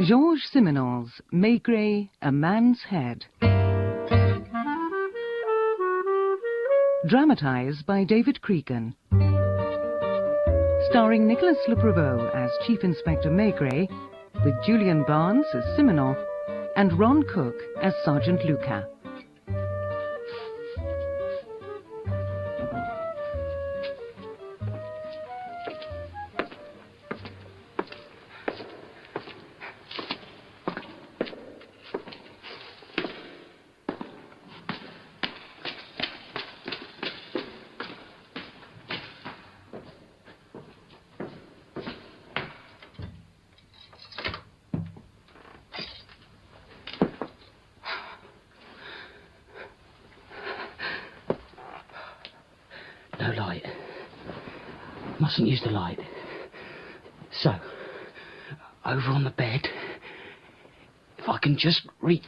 Georges Simenon's Maigret, A Man's Head. Dramatized by David Cregan. Starring Nicholas Le Prevost as Chief Inspector Maigret, with Julian Barnes as Simenon and Ron Cook as Sergeant Lucas. No light. Mustn't use the light. So, over on the bed, if I can just reach...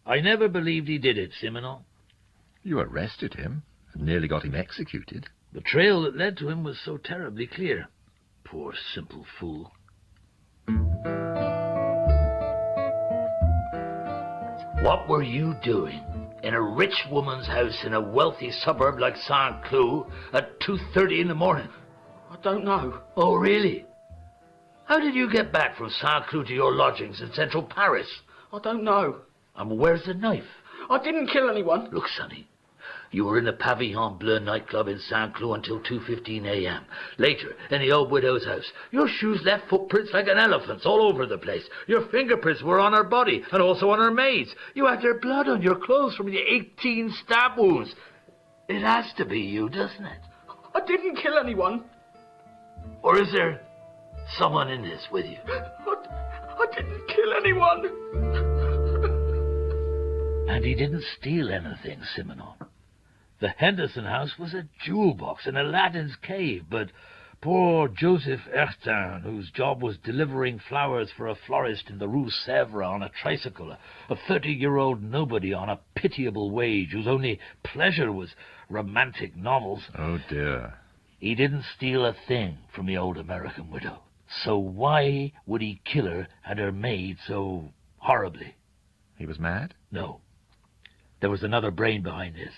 I never believed he did it, Simenon. You arrested him and nearly got him executed. The trail that led to him was so terribly clear. Poor simple fool. What were you doing in a rich woman's house in a wealthy suburb like Saint-Cloud at 2:30 in the morning? I don't know. Oh, really? How did you get back from Saint-Cloud to your lodgings in central Paris? I don't know. And where's the knife? I didn't kill anyone. Look, Sonny, you were in the Pavillon Bleu nightclub in Saint-Cloud until 2:15 a.m. Later, in the old widow's house, your shoes left footprints like an elephant's all over the place. Your fingerprints were on her body and also on her maid's. You had their blood on your clothes from the 18 stab wounds. It has to be you, doesn't it? I didn't kill anyone. Or is there someone in this with you? I didn't kill anyone. And he didn't steal anything, Simenon. The Henderson house was a jewel box in Aladdin's cave, but poor Joseph Ertin, whose job was delivering flowers for a florist in the Rue Sèvres on a tricycle, a 30-year-old nobody on a pitiable wage whose only pleasure was romantic novels. Oh, dear. He didn't steal a thing from the old American widow. So why would he kill her and her maid so horribly? He was mad? No. There was another brain behind this.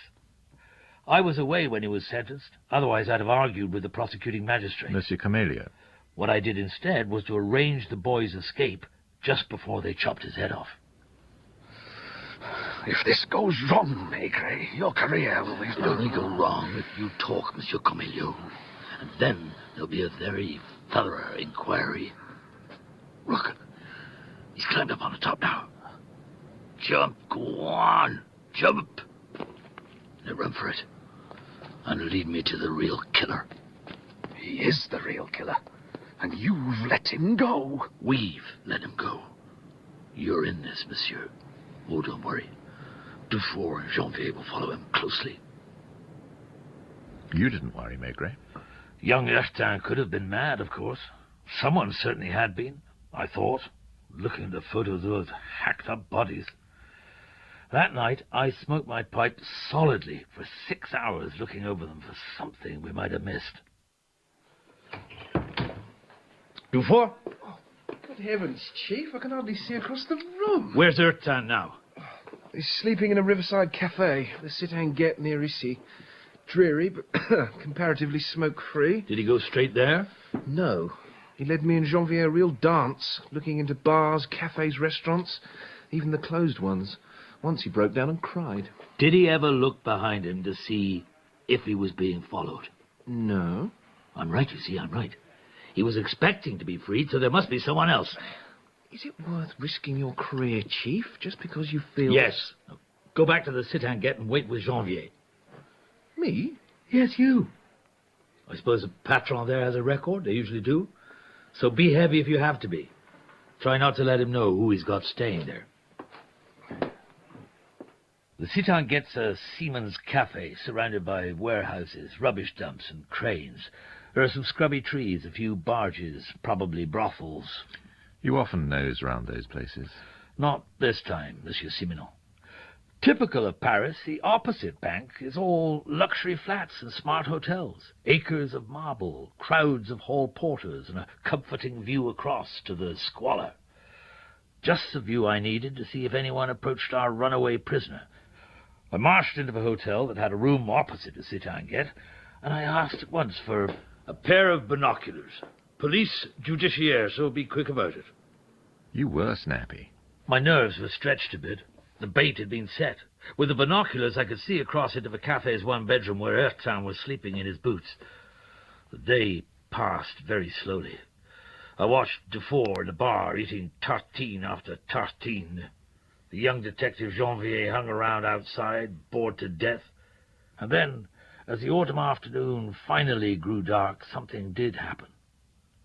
I was away when he was sentenced. Otherwise, I'd have argued with the prosecuting magistrate. Monsieur Camellia. What I did instead was to arrange the boy's escape just before they chopped his head off. If this goes wrong, Maigret, your career will be... It'll only go wrong if you talk, Monsieur Camellia. And then there'll be a very thorough inquiry. Look, he's climbed up on the top now. Jump, go on, jump. Now run for it. And lead me to the real killer. He is the real killer. And you've let him go. We've let him go. You're in this, monsieur. Oh, don't worry. Dufour and Janvier will follow him closely. You didn't worry, Maigret. Young Ertin could have been mad, of course. Someone certainly had been, I thought, looking at the photos of those hacked-up bodies. That night, I smoked my pipe solidly for 6 hours, looking over them for something we might have missed. Dufour? Oh, good heavens, Chief. I can hardly see across the room. Where's Ertin now? He's sleeping in a riverside cafe, the Sit-and-Get near Issy. Dreary, but comparatively smoke-free. Did he go straight there? No. He led me and Janvier a real dance, looking into bars, cafes, restaurants, even the closed ones. Once he broke down and cried. Did he ever look behind him to see if he was being followed? No. I'm right, you see, I'm right. He was expecting to be freed, so there must be someone else. Is it worth risking your career, Chief, just because you feel... Yes. Go back to the Sit-and-Get and wait with Janvier. Me? Yes, you. I suppose the patron there has a record. They usually do. So be heavy if you have to be. Try not to let him know who he's got staying there. The Sit-and-Get's a seaman's cafe surrounded by warehouses, rubbish dumps and cranes. There are some scrubby trees, a few barges, probably brothels. You often nose round those places. Not this time, Monsieur Simenon. Typical of Paris, the opposite bank is all luxury flats and smart hotels, acres of marble, crowds of hall porters, and a comforting view across to the squalor. Just the view I needed to see if anyone approached our runaway prisoner. I marched into the hotel that had a room opposite the Cité-Anguette, and I asked at once for a pair of binoculars. Police judiciaire, so be quick about it. You were snappy. My nerves were stretched a bit. The bait had been set. With the binoculars, I could see across into the cafe's one bedroom where Ertan was sleeping in his boots. The day passed very slowly. I watched Dufour in the bar eating tartine after tartine. The young detective Janvier hung around outside, bored to death. And then, as the autumn afternoon finally grew dark, something did happen.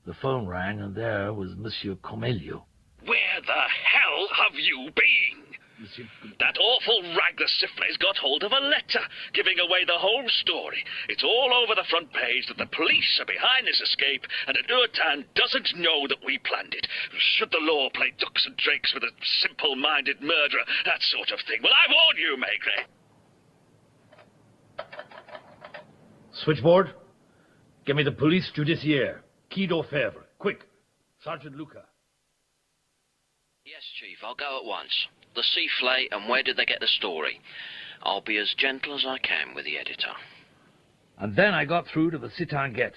The phone rang, and there was Monsieur Comelio. Where the hell have you been? That awful rag the Sifflets got hold of a letter, giving away the whole story. It's all over the front page that the police are behind this escape, and that Ertan doesn't know that we planned it. Should the law play ducks and drakes with a simple-minded murderer, that sort of thing? Well, I warn you, Maigret. Switchboard, give me the police judiciaire. Quai d'Orfèvre. Quick. Sergeant Luca. Yes, Chief, I'll go at once. The Sifflet, and where did they get the story? I'll be as gentle as I can with the editor. And then I got through to the Cité-Anguette.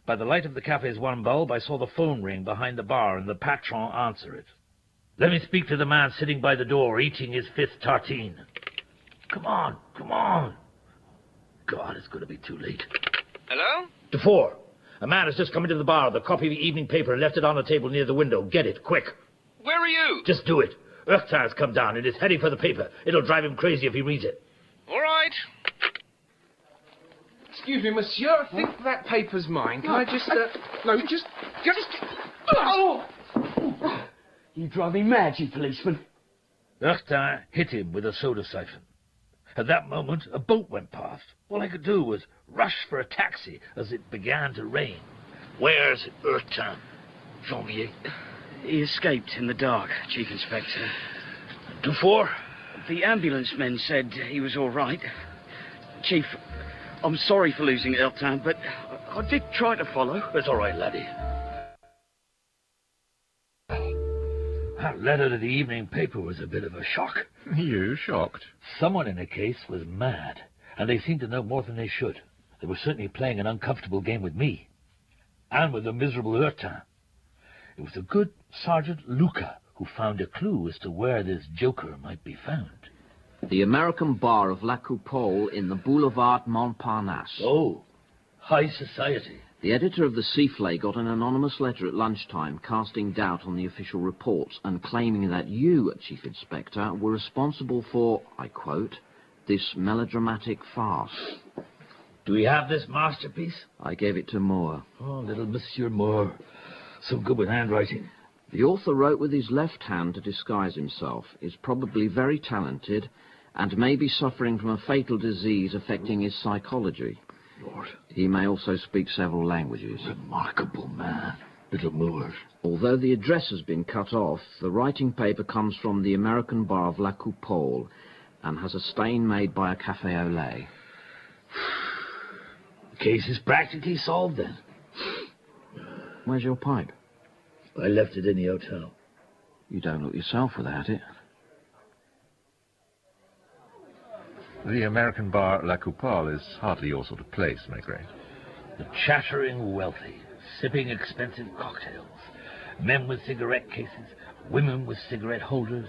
By the light of the cafe's one bulb, I saw the phone ring behind the bar and the patron answer it. Let me speak to the man sitting by the door, eating his fifth tartine. Come on, come on. God, it's going to be too late. Hello? Dufour, a man has just come into the bar with a copy of the evening paper and left it on the table near the window. Get it, quick. Where are you? Just do it. Ertan's come down and is heading for the paper. It'll drive him crazy if he reads it. All right. Excuse me, monsieur, I think that paper's mine. Can I just, no, just... Oh! You drive me mad, you policeman. Ertan hit him with a soda siphon. At that moment, a boat went past. All I could do was rush for a taxi as it began to rain. Where's Ertan? Janvier? He escaped in the dark, Chief Inspector. Dufour? The ambulance men said he was all right. Chief, I'm sorry for losing Ertan, but I did try to follow. It's all right, laddie. That letter to the evening paper was a bit of a shock. You shocked? Someone in the case was mad, and they seemed to know more than they should. They were certainly playing an uncomfortable game with me, and with the miserable Ertan. It was the good Sergeant Luca who found a clue as to where this joker might be found. The American bar of La Coupole in the Boulevard Montparnasse. Oh, high society. The editor of the Sifflet got an anonymous letter at lunchtime casting doubt on the official reports and claiming that you, Chief Inspector, were responsible for, I quote, this melodramatic farce. Do we have this masterpiece? I gave it to Moore. Oh, little Monsieur Moore. So good with handwriting. The author wrote with his left hand to disguise himself, is probably very talented, and may be suffering from a fatal disease affecting his psychology. Lord. He may also speak several languages. Remarkable man, little Moore. Although the address has been cut off, the writing paper comes from the American bar of La Coupole and has a stain made by a café au lait. The case is practically solved then. Where's your pipe? I left it in the hotel. You don't look yourself without it. The American bar La Coupole is hardly your sort of place, Maigret. The chattering wealthy, sipping expensive cocktails, men with cigarette cases, women with cigarette holders.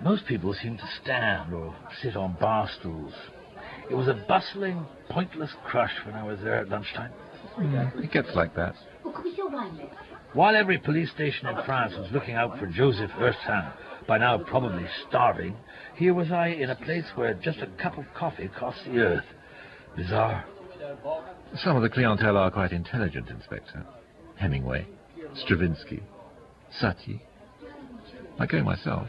Most people seem to stand or sit on bar stools. It was a bustling, pointless crush when I was there at lunchtime. It gets like that. While every police station in France was looking out for Joseph Ertan, by now probably starving, here was I in a place where just a cup of coffee cost the earth. Bizarre. Some of the clientele are quite intelligent, Inspector. Hemingway, Stravinsky, Satie. I go myself.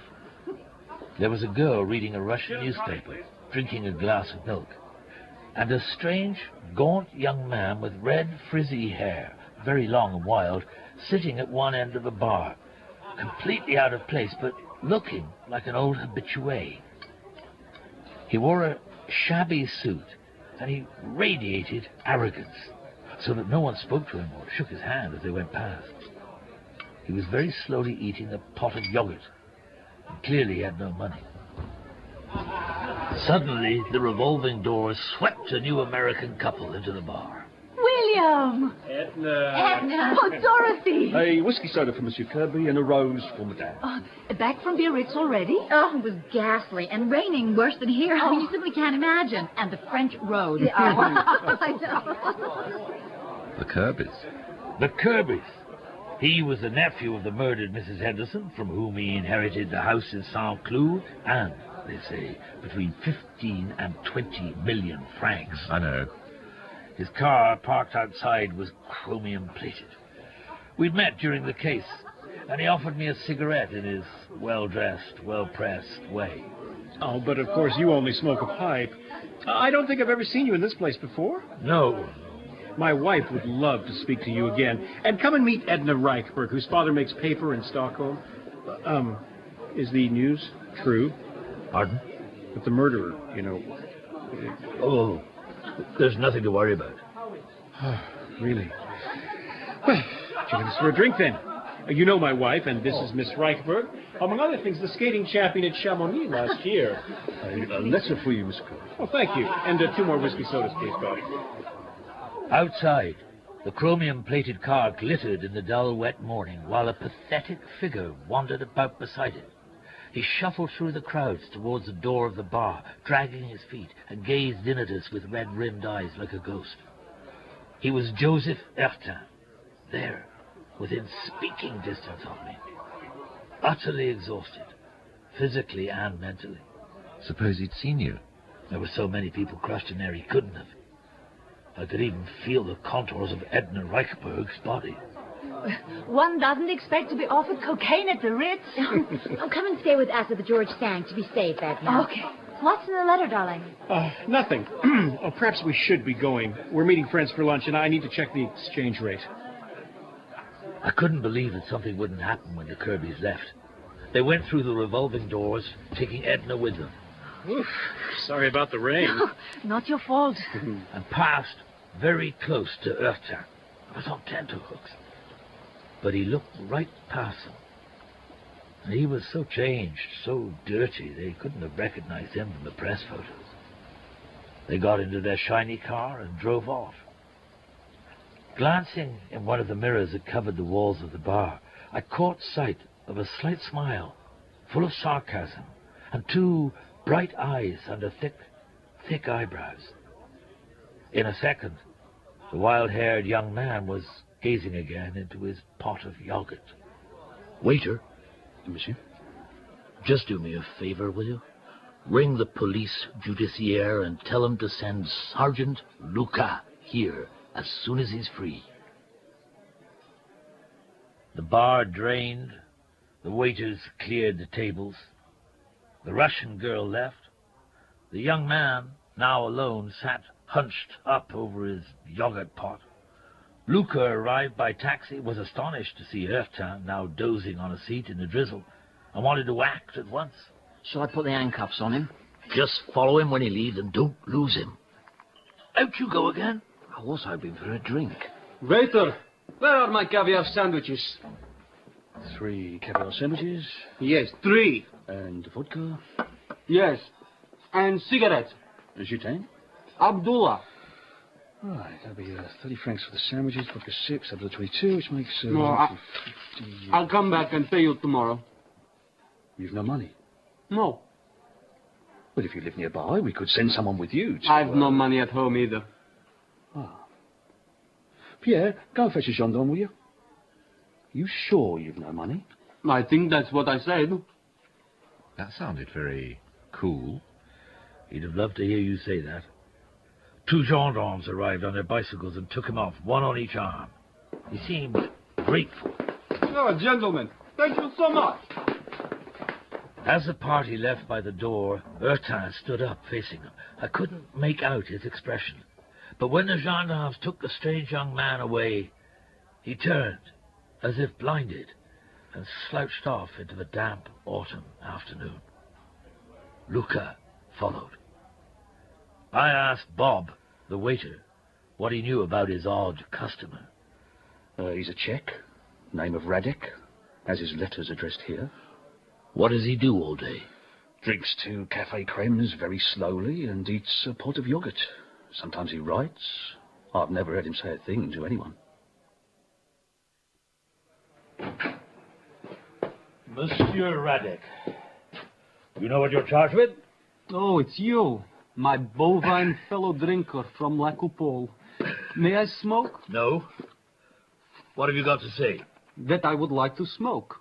There was a girl reading a Russian newspaper, drinking a glass of milk, and a strange, gaunt young man with red, frizzy hair, very long and wild, sitting at one end of the bar, completely out of place, but looking like an old habitué. He wore a shabby suit, and he radiated arrogance, so that no one spoke to him or shook his hand as they went past. He was very slowly eating a pot of yogurt, and clearly he had no money. Suddenly, the revolving doors swept a new American couple into the bar. William! Edna! Oh, Dorothy! A whiskey soda for Monsieur Kirby and a rose for Madame. Back from Biarritz already? Oh, it was ghastly and raining worse than here. I mean, you simply can't imagine. And the French road. I know. The Kirbys. The Kirbys. He was the nephew of the murdered Mrs. Henderson, from whom he inherited the house in Saint-Cloud, and, they say, between 15 and 20 million francs. I know. His car, parked outside, was chromium-plated. We'd met during the case, and he offered me a cigarette in his well-dressed, well-pressed way. Oh, but of course you only smoke a pipe. I don't think I've ever seen you in this place before. No. My wife would love to speak to you again. And come and meet Edna Reichberg, whose father makes paper in Stockholm. Is the news true? Pardon? With the murderer, you know. Oh, there's nothing to worry about. Really? Well, join us for a drink then. You know my wife, and this is Miss Reichberg. Among other things, the skating champion at Chamonix last year. A letter for you, Miss Kirby. Oh, thank you. And 2 more whiskey sodas, please, Doc. Outside, the chromium-plated car glittered in the dull, wet morning, while a pathetic figure wandered about beside it. He shuffled through the crowds towards the door of the bar, dragging his feet, and gazed in at us with red-rimmed eyes like a ghost. He was Joseph Ertin, there, within speaking distance of me, utterly exhausted, physically and mentally. Suppose he'd seen you? There were so many people crushed in there he couldn't have. I could even feel the contours of Edna Reichberg's body. One doesn't expect to be offered cocaine at the Ritz. Oh, come and stay with us at the George Sand to be safe, Edna. Okay. What's in the letter, darling? Nothing. Oh, perhaps we should be going. We're meeting friends for lunch, and I need to check the exchange rate. I couldn't believe that something wouldn't happen when the Kirbys left. They went through the revolving doors, taking Edna with them. Oof, sorry about the rain. Not your fault. And passed very close to Ertin. I was on tenterhooks. But he looked right past them. And he was so changed, so dirty, they couldn't have recognized him from the press photos. They got into their shiny car and drove off. Glancing in one of the mirrors that covered the walls of the bar, I caught sight of a slight smile, full of sarcasm, and 2 bright eyes under thick eyebrows. In a second, the wild-haired young man was gazing again into his pot of yogurt. Waiter. Monsieur? Just do me a favor, will you? Ring the police judiciaire and tell him to send Sergeant Luca here as soon as he's free. The bar drained. The waiters cleared the tables. The Russian girl left. The young man, now alone, sat hunched up over his yogurt pot. Luca arrived by taxi, was astonished to see Ertin now dozing on a seat in the drizzle, and wanted to act at once. Shall I put the handcuffs on him? Just follow him when he leaves and don't lose him. Out you go again. I was hoping for a drink. Waiter, where are my caviar sandwiches? 3 caviar sandwiches. Yes, 3. And vodka. Yes, and cigarettes. Jutain. Abdullah. Right, that'll be 30 francs for the sandwiches, vodka 6, up to 22, which makes... No, 50... I'll come back and pay you tomorrow. You've no money? No. Well, if you live nearby, we could send someone with you to... I've no money at home either. Ah. Pierre, go and fetch a gendarme, will you? You sure you've no money? I think that's what I said. That sounded very cool. He'd have loved to hear you say that. 2 gendarmes arrived on their bicycles and took him off, 1 on each arm. He seemed grateful. Oh, gentlemen, thank you so much. As the party left by the door, Ertin stood up facing them. I couldn't make out his expression. But when the gendarmes took the strange young man away, he turned, as if blinded, and slouched off into the damp autumn afternoon. Luca followed. I asked Bob, the waiter, what he knew about his odd customer. He's a Czech, name of Radek, has his letters addressed here. What does he do all day? Drinks 2 Café Cremes very slowly and eats a pot of yogurt. Sometimes he writes. I've never heard him say a thing to anyone. Monsieur Radek, you know what you're charged with? Oh, it's you, my bovine fellow drinker from La Coupole. May I smoke? No. What have you got to say? That I would like to smoke.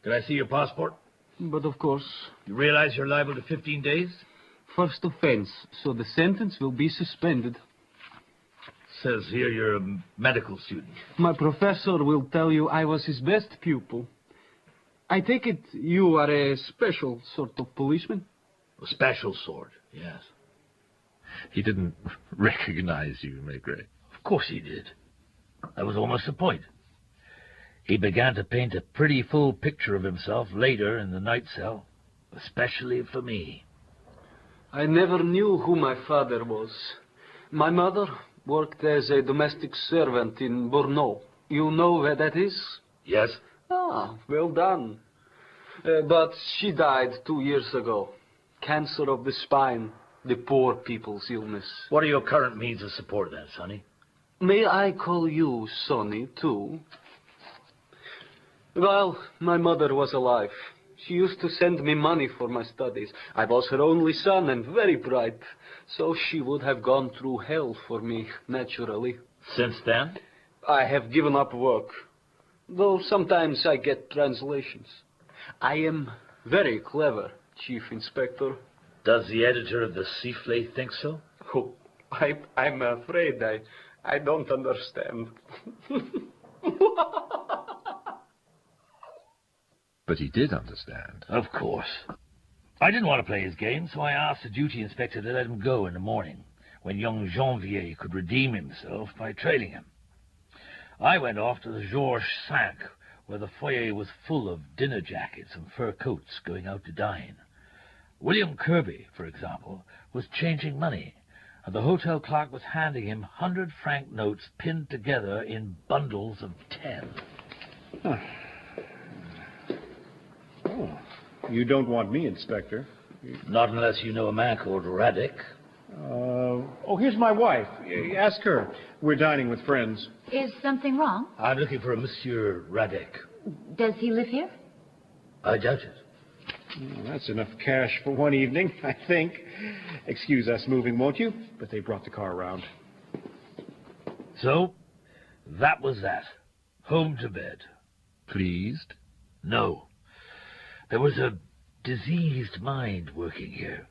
Can I see your passport? But of course... You realize you're liable to 15 days? First offense, so the sentence will be suspended. Says here you're a medical student. My professor will tell you I was his best pupil. I take it you are a special sort of policeman? A special sort, yes. He didn't recognize you, Maigret. Of course he did. That was almost the point. He began to paint a pretty full picture of himself later in the night cell, especially for me. I never knew who my father was. My mother worked as a domestic servant in Brno. You know where that is? Yes. Ah, well done. But she died 2 years ago. Cancer of the spine, the poor people's illness. What are your current means of support then, Sonny? May I call you Sonny, too? Well, my mother was alive. She used to send me money for my studies. I was her only son and very bright, so she would have gone through hell for me, naturally. Since then? I have given up work, though sometimes I get translations. I am very clever, Chief Inspector. Does the editor of the Sifflay think so? Oh, I'm afraid I don't understand. But he did understand. Of course. I didn't want to play his game, so I asked the duty inspector to let him go in the morning, when young Janvier could redeem himself by trailing him. I went off to the Georges V, where the foyer was full of dinner jackets and fur coats going out to dine. William Kirby, for example, was changing money, and the hotel clerk was handing him 100-franc notes pinned together in bundles of 10. Huh. Oh, you don't want me, Inspector. Not unless you know a man called Radek. Here's my wife. Ask her. We're dining with friends. Is something wrong? I'm looking for a Monsieur Radek. Does he live here? I doubt it. Well, that's enough cash for one evening, I think. Excuse us moving, won't you? But they brought the car around. So, that was that. Home to bed. Pleased? No. There was a diseased mind working here.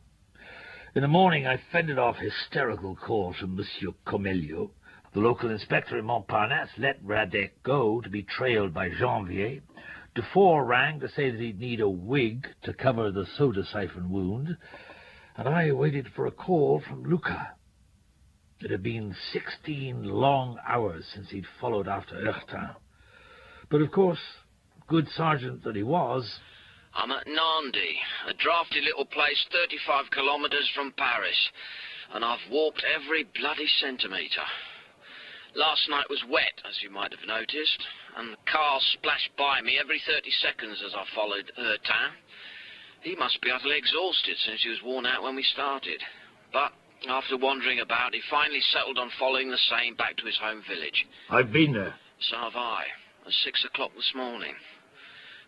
In the morning, I fended off hysterical calls from Monsieur Comelio. The local inspector in Montparnasse let Radek go to be trailed by Janvier. Dufour rang to say that he'd need a wig to cover the soda siphon wound, and I waited for a call from Luca. It had been 16 long hours since he'd followed after Heurtin. But, of course, good sergeant that he was... I'm at Nandy, a drafty little place 35 kilometres from Paris, and I've walked every bloody centimetre. Last night was wet, as you might have noticed, and the car splashed by me every 30 seconds as I followed Heurtin. He must be utterly exhausted since he was worn out when we started. But after wandering about, he finally settled on following the Seine back to his home village. I've been there. So have I, at 6 o'clock this morning.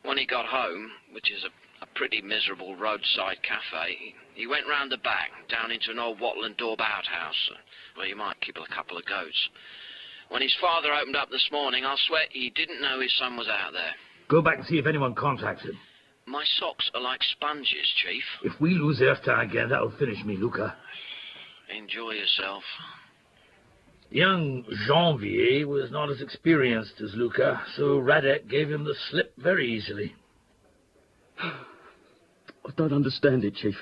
When he got home, which is a pretty miserable roadside cafe, he went round the back, down into an old wattle and daub outhouse, where you might keep a couple of goats. When his father opened up this morning, I'll swear he didn't know his son was out there. Go back and see if anyone contacts him. My socks are like sponges, Chief. If we lose Heurtin again, that'll finish me, Luca. Enjoy yourself. Young Janvier was not as experienced as Luca, so Radek gave him the slip very easily. I don't understand it, Chief.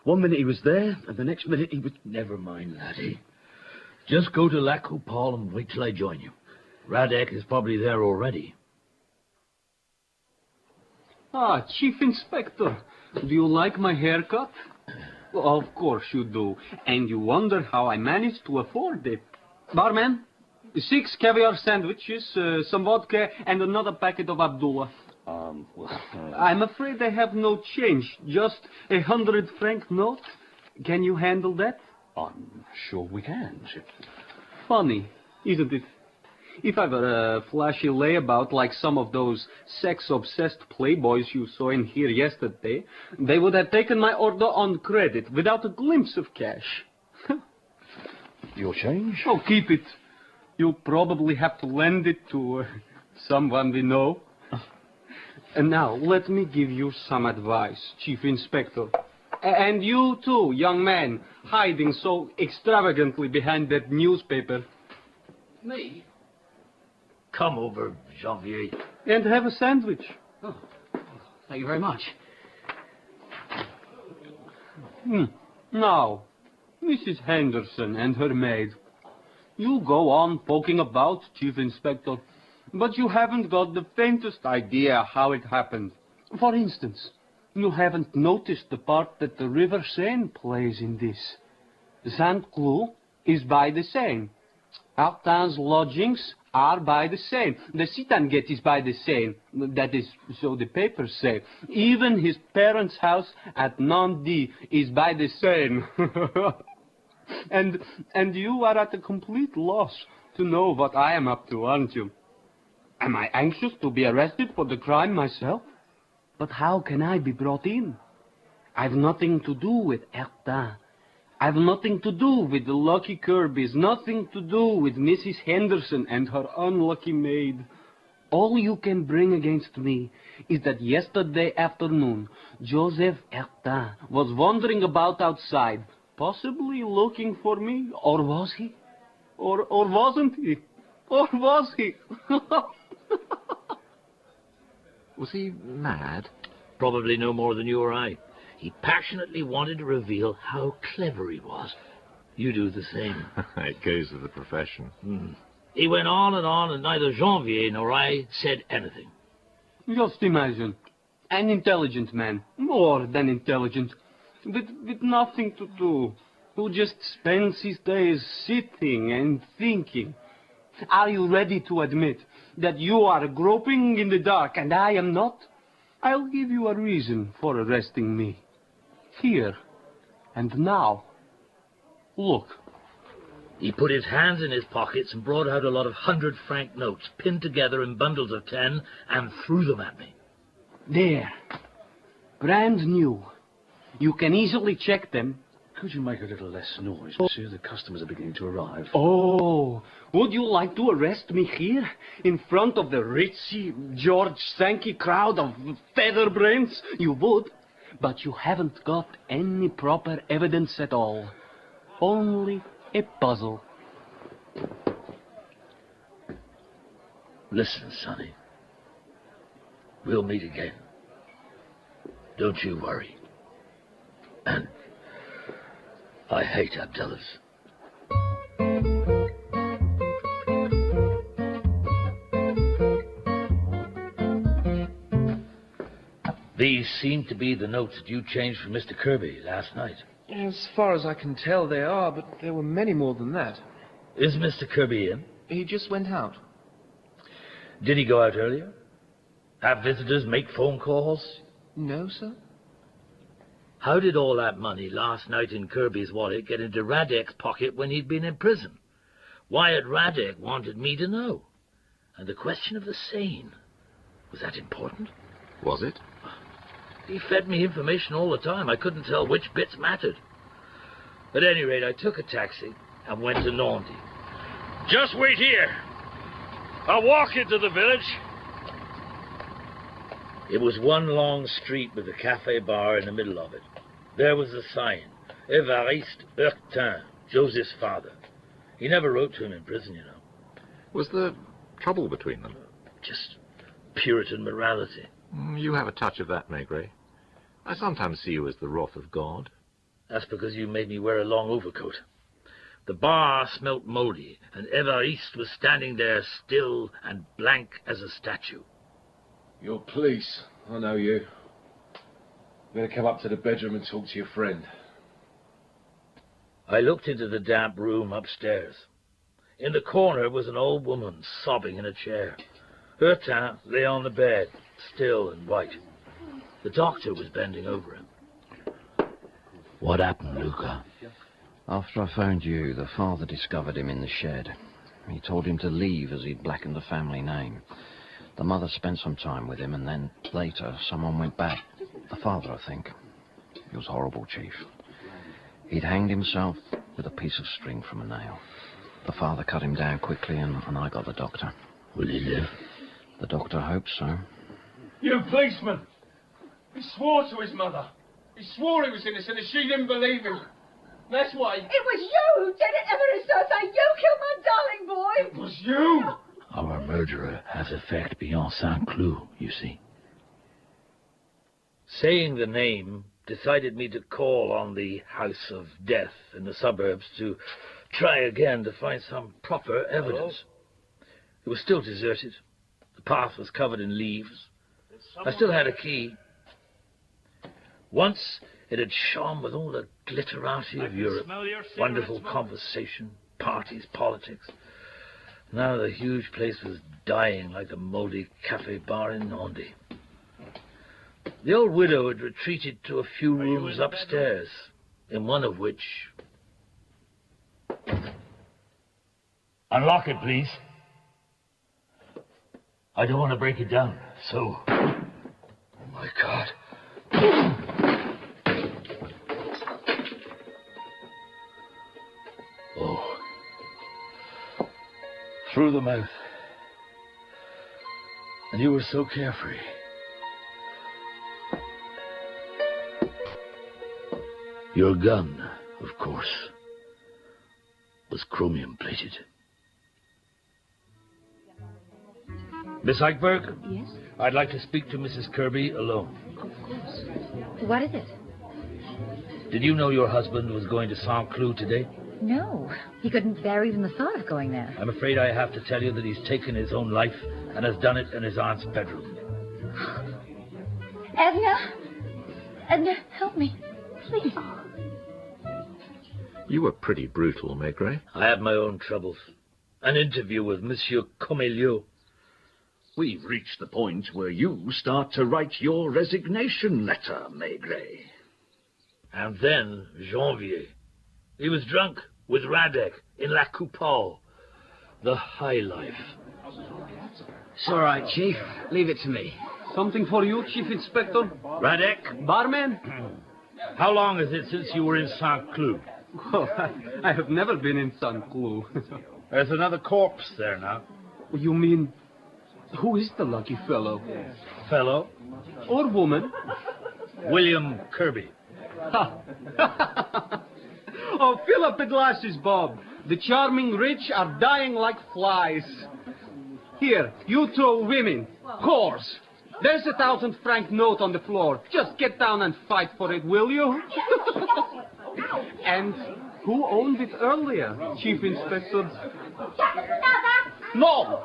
One minute he was there, and the next minute he was... Never mind, laddie. Just go to La Coupole and wait till I join you. Radek is probably there already. Ah, Chief Inspector, do you like my haircut? Of course you do. And you wonder how I managed to afford it. Barman, 6 caviar sandwiches, some vodka, and another packet of Abdullah. I'm afraid I have no change. Just 100-franc note. Can you handle that? I'm sure we can. Funny, isn't it? If I were a flashy layabout like some of those sex-obsessed playboys you saw in here yesterday, they would have taken my order on credit without a glimpse of cash. Your change? Oh, keep it. You'll probably have to lend it to someone we know. And now, let me give you some advice, Chief Inspector. And you too, young man, hiding so extravagantly behind that newspaper. Me? Come over, Janvier. And have a sandwich. Oh, thank you very much. Now, Mrs. Henderson and her maid. You go on poking about, Chief Inspector, but you haven't got the faintest idea how it happened. For instance, you haven't noticed the part that the River Seine plays in this. Saint-Cloud is by the Seine. Artin's lodgings are by the Seine. The Citangate is by the Seine. That is, so the papers say. Even his parents' house at Nandy is by the Seine. And you are at a complete loss to know what I am up to, aren't you? Am I anxious to be arrested for the crime myself? But how can I be brought in? I've nothing to do with Ertin. I've nothing to do with the Lucky Kirbys, nothing to do with Mrs. Henderson and her unlucky maid. All you can bring against me is that yesterday afternoon, Joseph Ertin was wandering about outside, possibly looking for me, or was he? Or wasn't he? Or was he? Was he mad? Probably no more than you or I. He passionately wanted to reveal how clever he was. You do the same. It goes with the profession. He went on, and neither Janvier nor I said anything. Just imagine. An intelligent man, more than intelligent, with nothing to do, who just spends his days sitting and thinking. Are you ready to admit that you are groping in the dark and I am not? I'll give you a reason for arresting me. Here and now. Look. He put his hands in his pockets and brought out a lot of 100-franc notes, pinned together in bundles of 10, and threw them at me. There. Brand new. You can easily check them. Could you make a little less noise, monsieur? The customers are beginning to arrive. Oh, would you like to arrest me here, in front of the ritzy George Sankey crowd of featherbrains? You would, but you haven't got any proper evidence at all. Only a puzzle. Listen, Sonny. We'll meet again. Don't you worry. And I hate Abdellahs. These seem to be the notes that you changed for Mr. Kirby last night. As far as I can tell, they are, but there were many more than that. Is Mr. Kirby in? He just went out. Did he go out earlier? Have visitors make phone calls? No, sir. How did all that money last night in Kirby's wallet get into Radek's pocket when he'd been in prison? Wyatt Radek wanted me to know. And the question of the Seine, was that important? Was it? He fed me information all the time. I couldn't tell which bits mattered. At any rate, I took a taxi and went to Nandy. Just wait here. I'll walk into the village. It was one long street with a cafe bar in the middle of it. There was a sign, Évariste Ertin, Joseph's father. He never wrote to him in prison, you know. Was there trouble between them? Just Puritan morality. You have a touch of that, Maigret. I sometimes see you as the wrath of God. That's because you made me wear a long overcoat. The bar smelt mouldy, and Évariste was standing there still and blank as a statue. You're police. I know you. You better come up to the bedroom and talk to your friend. I looked into the damp room upstairs. In the corner was an old woman sobbing in a chair. Hertin lay on the bed, still and white. The doctor was bending over him. What happened, Luca? After I phoned you, the father discovered him in the shed. He told him to leave as he'd blackened the family name. The mother spent some time with him, and then later someone went back. The father, I think. He was horrible, Chief. He'd hanged himself with a piece of string from a nail. The father cut him down quickly, and I got the doctor. Will he live? The doctor hopes so. You policeman! He swore to his mother. He swore he was innocent and she didn't believe him. That's why... It was you who did it, Ebenezer! You killed my darling boy! It was you! Our murderer has effect beyond Saint-Cloud, you see. Saying the name decided me to call on the House of Death in the suburbs to try again to find some proper evidence. It was still deserted. The path was covered in leaves. I still had a key. Once it had shone with all the glitterati of Europe. Wonderful conversation, parties, politics. Now the huge place was dying like the mouldy cafe bar in Normandy. The old widow had retreated to a few rooms upstairs, in one of which... Unlock it, please. I don't want to break it down, so... Oh, my God. Oh. Through the mouth. And you were so carefree. Your gun, of course, was chromium-plated. Miss Eichberg? Yes? I'd like to speak to Mrs. Kirby alone. Of course. What is it? Did you know your husband was going to Saint-Cloud today? No. He couldn't bear even the thought of going there. I'm afraid I have to tell you that he's taken his own life and has done it in his aunt's bedroom. Edna? Edna, help me. Please. You were pretty brutal, Maigret. I had my own troubles. An interview with Monsieur Comeliot. We've reached the point where you start to write your resignation letter, Maigret. And then Janvier. He was drunk with Radek in La Coupole. The high life. It's all right, Chief. Leave it to me. Something for you, Chief Inspector? Radek? Barman? How long is it since you were in Saint-Cloud? Oh, I have never been in Saint-Cloud. There's another corpse there now. You mean, who is the lucky fellow? Fellow? Or woman? William Kirby. Oh, fill up the glasses, Bob. The charming rich are dying like flies. Here, you two women, whores. There's a 1,000-franc note on the floor. Just get down and fight for it, will you? And who owned it earlier, Chief Inspector? No!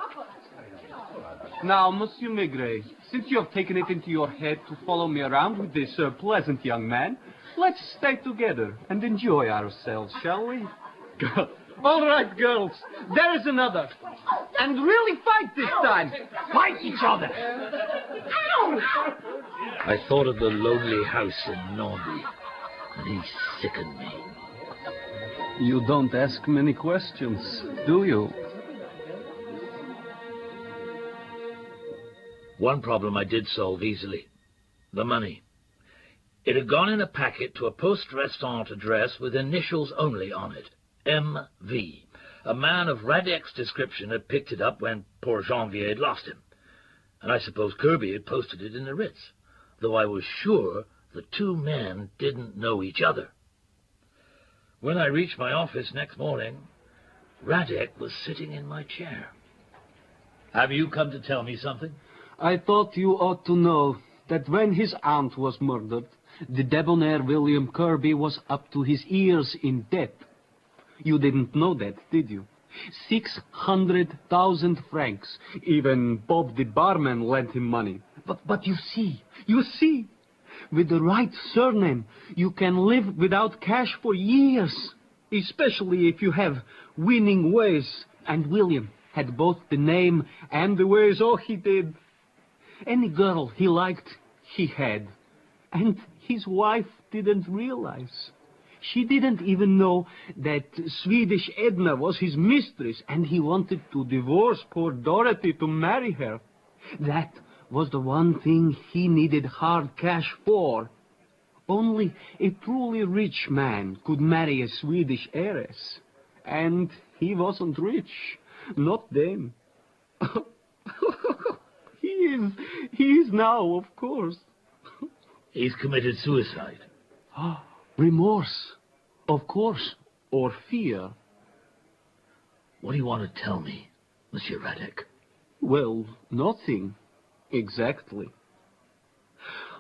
Now, Monsieur Maigret, since you have taken it into your head to follow me around with this pleasant young man, let's stay together and enjoy ourselves, shall we? All right, girls, there's another. And really fight this time. Fight each other. I thought of the lonely house in Normandy, and he sickened me. You don't ask many questions, do you? One problem I did solve easily. The money. It had gone in a packet to a post-restaurant address with initials only on it. M.V. A man of Radek's description had picked it up when poor Janvier had lost him. And I suppose Kirby had posted it in the Ritz, though I was sure the two men didn't know each other. When I reached my office next morning, Radek was sitting in my chair. Have you come to tell me something? I thought you ought to know that when his aunt was murdered, the debonair William Kirby was up to his ears in debt. You didn't know that, did you? 600,000 francs. Even Bob the barman lent him money. But you see, with the right surname, you can live without cash for years. especially if you have winning ways. And William had both the name and the ways. Oh, he did. Any girl he liked, he had. And his wife didn't realize. She didn't even know that Swedish Edna was his mistress, and he wanted to divorce poor Dorothy to marry her. That was the one thing he needed hard cash for. Only a truly rich man could marry a Swedish heiress. And he wasn't rich. Not then. He is now, of course. He's committed suicide. Remorse, of course, or fear. What do you want to tell me, Monsieur Radek? Well, nothing, exactly.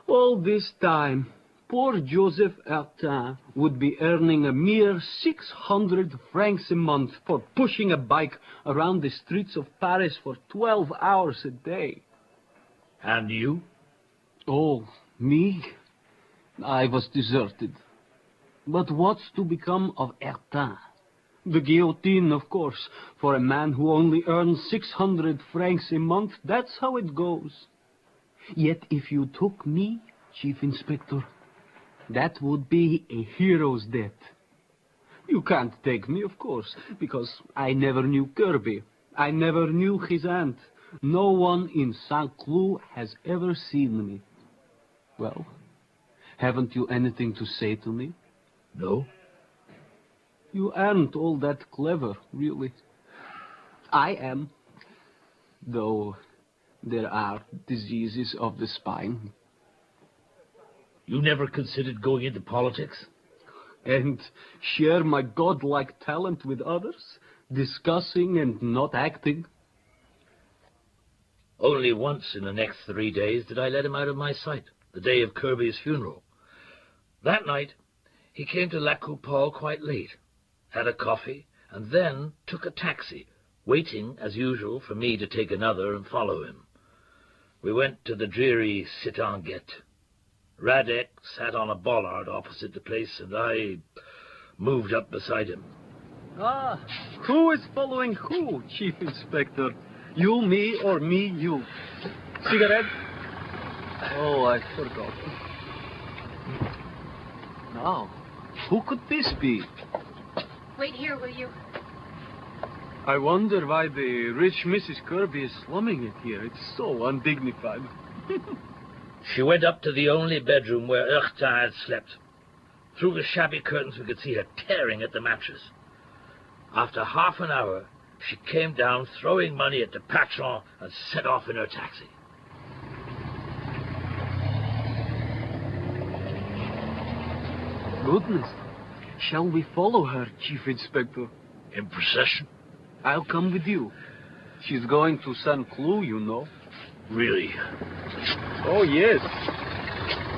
All this time, poor Joseph Hertin would be earning a mere 600 francs a month for pushing a bike around the streets of Paris for 12 hours a day. And you? Oh, me? I was deserted. But what's to become of Hertin? The guillotine, of course, for a man who only earns 600 francs a month. That's how it goes. Yet if you took me, Chief Inspector, that would be a hero's death. You can't take me, of course, because I never knew Kirby. I never knew his aunt. No one in St. Cloud has ever seen me. Well, haven't you anything to say to me? No. You aren't all that clever, really. I am. Though there are diseases of the spine. You never considered going into politics? And share my godlike talent with others? Discussing and not acting? Only once in the next 3 days did I let him out of my sight, the day of Kirby's funeral. That night, he came to La Coupole quite late, had a coffee, and then took a taxi, waiting, as usual, for me to take another and follow him. We went to the dreary Sit-en-Guette. Radek sat on a bollard opposite the place, and I moved up beside him. Ah, who is following who, Chief Inspector? You, me, or me, you? Cigarette? Oh, I forgot. Now, who could this be? Wait here, will you? I wonder why the rich Mrs. Kirby is slumming it here. It's so undignified. She went up to the only bedroom where Hertin had slept. Through the shabby curtains we could see her tearing at the mattress. After half an hour, she came down, throwing money at the patron, and set off in her taxi. Goodness. Shall we follow her, Chief Inspector? In procession? I'll come with you. She's going to St. Cloud, you know. Really? Oh, yes.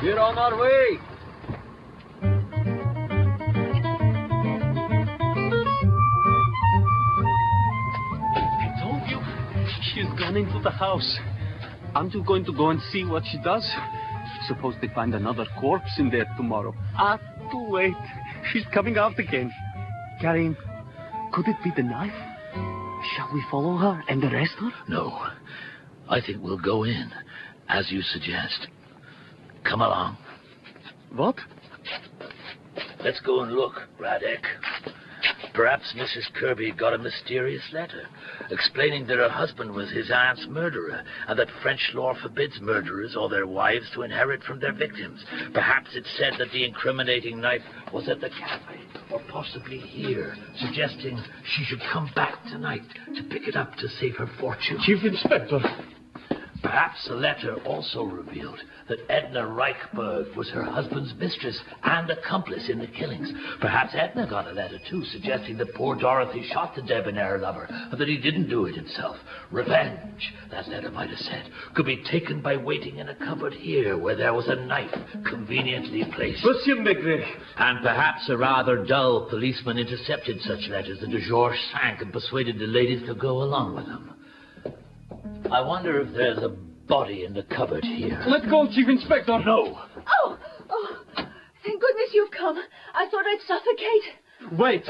We're on our way. I told you. She's gone into the house. Aren't you going to go and see what she does? Suppose they find another corpse in there tomorrow. Ah, too late. She's coming out again. Karin, could it be the knife? Shall we follow her and arrest her? No. I think we'll go in, as you suggest. Come along. What? Let's go and look, Radek. Perhaps Mrs. Kirby got a mysterious letter explaining that her husband was his aunt's murderer and that French law forbids murderers or their wives to inherit from their victims. Perhaps it said that the incriminating knife was at the cafe or possibly here, suggesting she should come back tonight to pick it up to save her fortune. Chief Inspector. Perhaps the letter also revealed that Edna Reichberg was her husband's mistress and accomplice in the killings. Perhaps Edna got a letter, too, suggesting that poor Dorothy shot the debonair lover and that he didn't do it himself. Revenge, that letter might have said, could be taken by waiting in a cupboard here where there was a knife conveniently placed. Monsieur Maigret. And perhaps a rather dull policeman intercepted such letters that Georges Sank and persuaded the ladies to go along with them. I wonder if there's a body in the cupboard here. Let's go, Chief Inspector. No. Oh, thank goodness you've come. I thought I'd suffocate. Wait!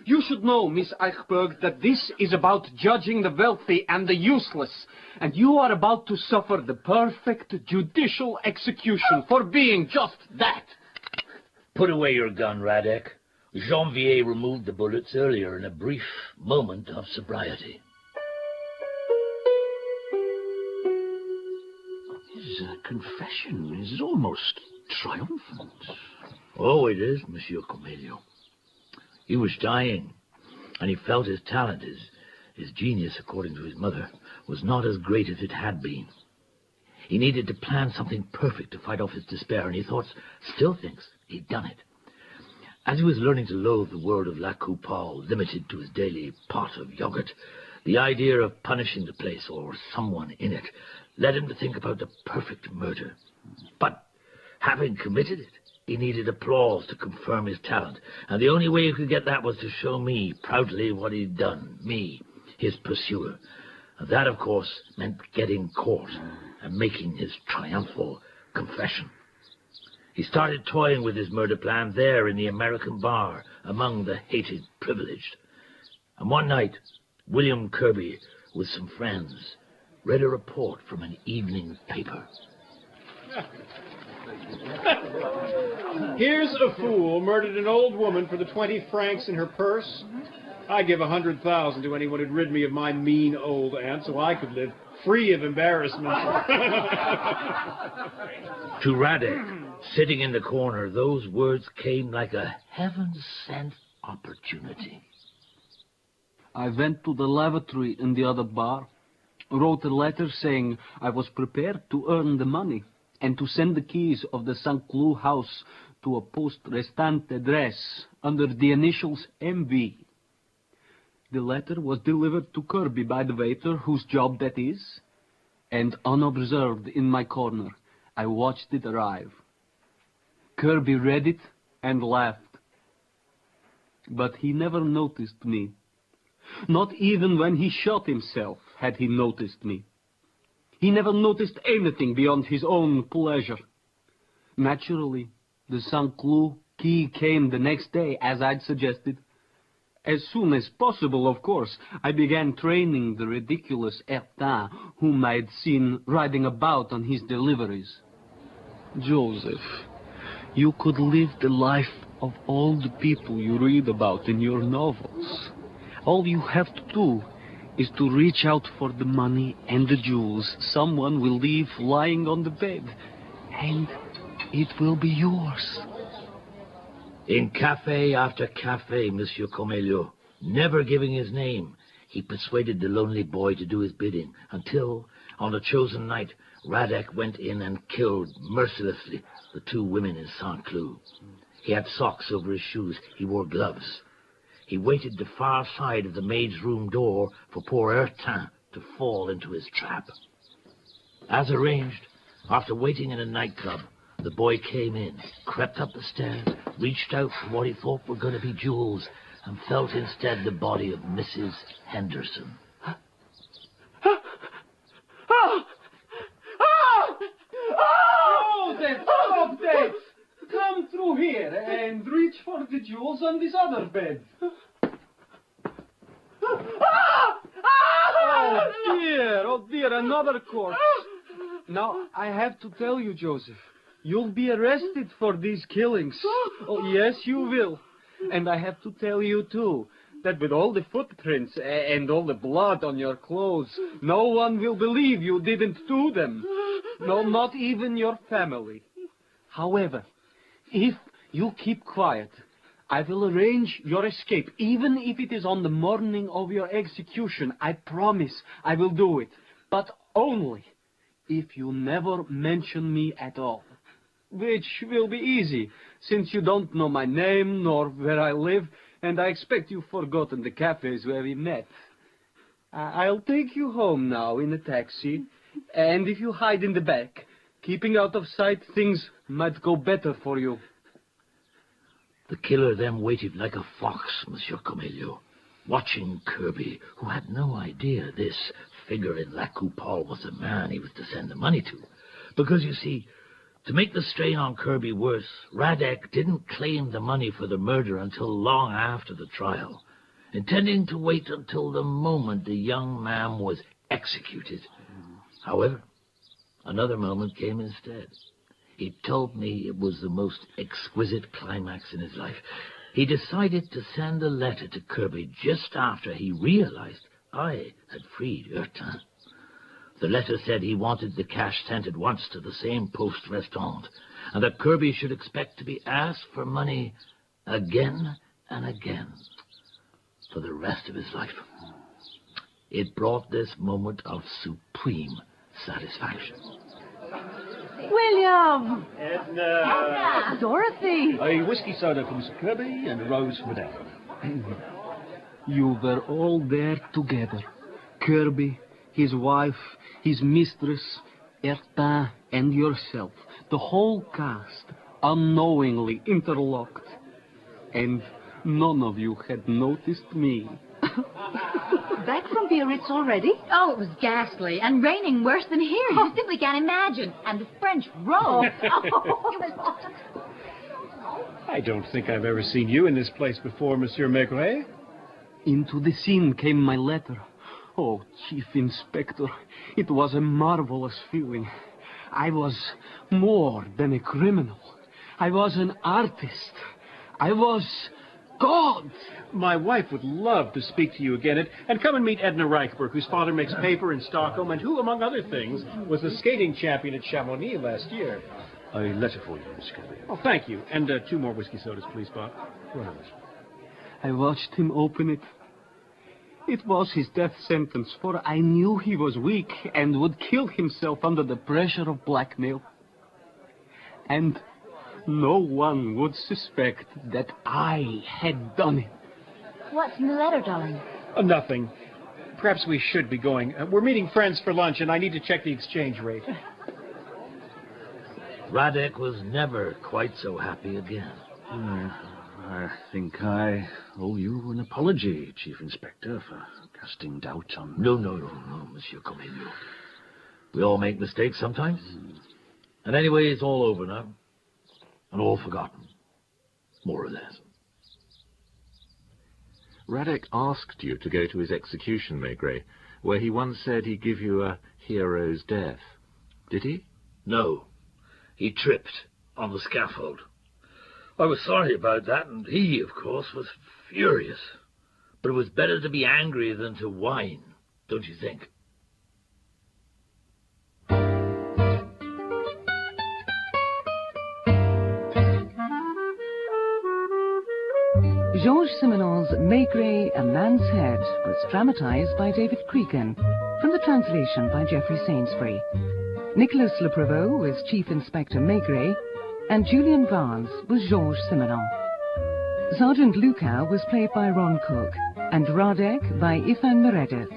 You should know, Miss Eichberg, that this is about judging the wealthy and the useless, and you are about to suffer the perfect judicial execution for being just that. Put away your gun, Radek. Janvier removed the bullets earlier in a brief moment of sobriety. His confession is almost triumphant. Oh, it is, Monsieur Comelio. He was dying, and he felt his talent, his genius, according to his mother, was not as great as it had been. He needed to plan something perfect to fight off his despair, and he still thinks, he'd done it. As he was learning to loathe the world of La Coupole, limited to his daily pot of yogurt, the idea of punishing the place, or someone in it, led him to think about the perfect murder. But having committed it, he needed applause to confirm his talent, and the only way he could get that was to show me proudly what he'd done, me, his pursuer. And that, of course, meant getting caught and making his triumphal confession. He started toying with his murder plan there in the American bar, among the hated privileged. And one night, William Kirby, with some friends, read a report from an evening paper. Here's a fool murdered an old woman for the 20 francs in her purse. I'd give 100,000 to anyone who'd rid me of my mean old aunt so I could live free of embarrassment. To Radek, sitting in the corner, those words came like a heaven-sent opportunity. I went to the lavatory in the other bar, wrote a letter saying I was prepared to earn the money and to send the keys of the St. Cloud house to a poste restante address under the initials MV. The letter was delivered to Kirby by the waiter, whose job that is, and unobserved in my corner, I watched it arrive. Kirby read it and laughed. But he never noticed me. Not even when he shot himself had he noticed me. He never noticed anything beyond his own pleasure. Naturally, the St. Cloud key came the next day, as I'd suggested. As soon as possible, of course, I began training the ridiculous Ertin whom I'd seen riding about on his deliveries. Joseph, you could live the life of all the people you read about in your novels. All you have to do is to reach out for the money and the jewels someone will leave lying on the bed, and it will be yours. In cafe after cafe, Monsieur Comelio, never giving his name, he persuaded the lonely boy to do his bidding, until, on a chosen night, Radek went in and killed mercilessly the two women in St. Cloud. He had socks over his shoes. He wore gloves. He waited the far side of the maid's room door for poor Ertin to fall into his trap. As arranged, after waiting in a nightclub, the boy came in, crept up the stairs, reached out for what he thought were going to be jewels, and felt instead the body of Mrs. Henderson. Joseph, stop that! Come through here and reach for the jewels on this other bed. Oh dear, another corpse. Now, I have to tell you, Joseph, you'll be arrested for these killings. Oh, yes, you will. And I have to tell you, too, that with all the footprints and all the blood on your clothes, no one will believe you didn't do them. No, not even your family. However, if you keep quiet, I will arrange your escape, even if it is on the morning of your execution. I promise I will do it, but only if you never mention me at all. Which will be easy, since you don't know my name nor where I live, and I expect you've forgotten the cafes where we met. I'll take you home now in a taxi, and if you hide in the back, keeping out of sight, things might go better for you. The killer then waited like a fox, Monsieur Comelio, watching Kirby, who had no idea this figure in La Coupole was the man he was to send the money to. Because, you see, To make the strain on Kirby worse, Radek didn't claim the money for the murder until long after the trial, intending to wait until the moment the young man was executed. However, another moment came instead. He told me it was the most exquisite climax in his life. He decided to send a letter to Kirby just after he realized I had freed Ertin. The letter said he wanted the cash sent at once to the same post restaurant, and that Kirby should expect to be asked for money again and again for the rest of his life. It brought this moment of supreme satisfaction. William! Edna! Dorothy! A whiskey soda for Mr. Kirby and a rose for Madame. You were all there together. Kirby, his wife, his mistress, Ertin, and yourself. The whole cast, unknowingly interlocked. And none of you had noticed me. Back from Biarritz already? Oh, it was ghastly, and raining worse than here. You simply can't imagine. And the French Road. I don't think I've ever seen you in this place before, Monsieur Maigret. Into the scene came my letter. Oh, Chief Inspector, it was a marvelous feeling. I was more than a criminal. I was an artist. I was God. My wife would love to speak to you again and come and meet Edna Reichberg, whose father makes paper in Stockholm and who, among other things, was the skating champion at Chamonix last year. A letter for you, Miss Kirby. Oh, thank you. And 2 more whiskey sodas, please, Bob. Right. I watched him open it. It was his death sentence, for I knew he was weak and would kill himself under the pressure of blackmail. And no one would suspect that I had done it. What's in the letter, darling? Nothing. Perhaps we should be going. We're meeting friends for lunch, and I need to check the exchange rate. Radek was never quite so happy again. I think I owe you an apology, Chief Inspector, for casting doubt on... No, Monsieur Comminio. We all make mistakes sometimes. And anyway, it's all over now. And all forgotten. More or less. Radek asked you to go to his execution, Maigret, where he once said he'd give you a hero's death. Did he? No. He tripped on the scaffold. I was sorry about that, and he, of course, was furious. But it was better to be angry than to whine, don't you think? Georges Simenon's Maigret, A Man's Head was dramatized by David Cregan, from the translation by Geoffrey Sainsbury. Nicolas Le Prevost was Chief Inspector Maigret, and Julian Barnes was Georges Simenon. Sergeant Luca was played by Ron Cook, and Radek by Ifan Meredith.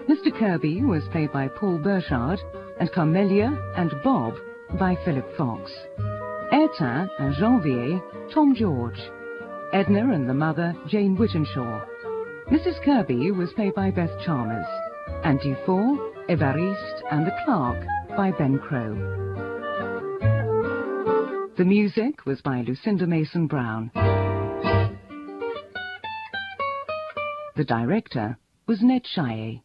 Mr. Kirby was played by Paul Burchard, and Carmelia and Bob by Philip Fox. Ertin and Janvier, Tom George. Edna and the mother, Jane Whittenshaw. Mrs. Kirby was played by Beth Chalmers, and Dufour, Évariste, and the clerk by Ben Crow. The music was by Lucinda Mason-Brown. The director was Ned Chaillet.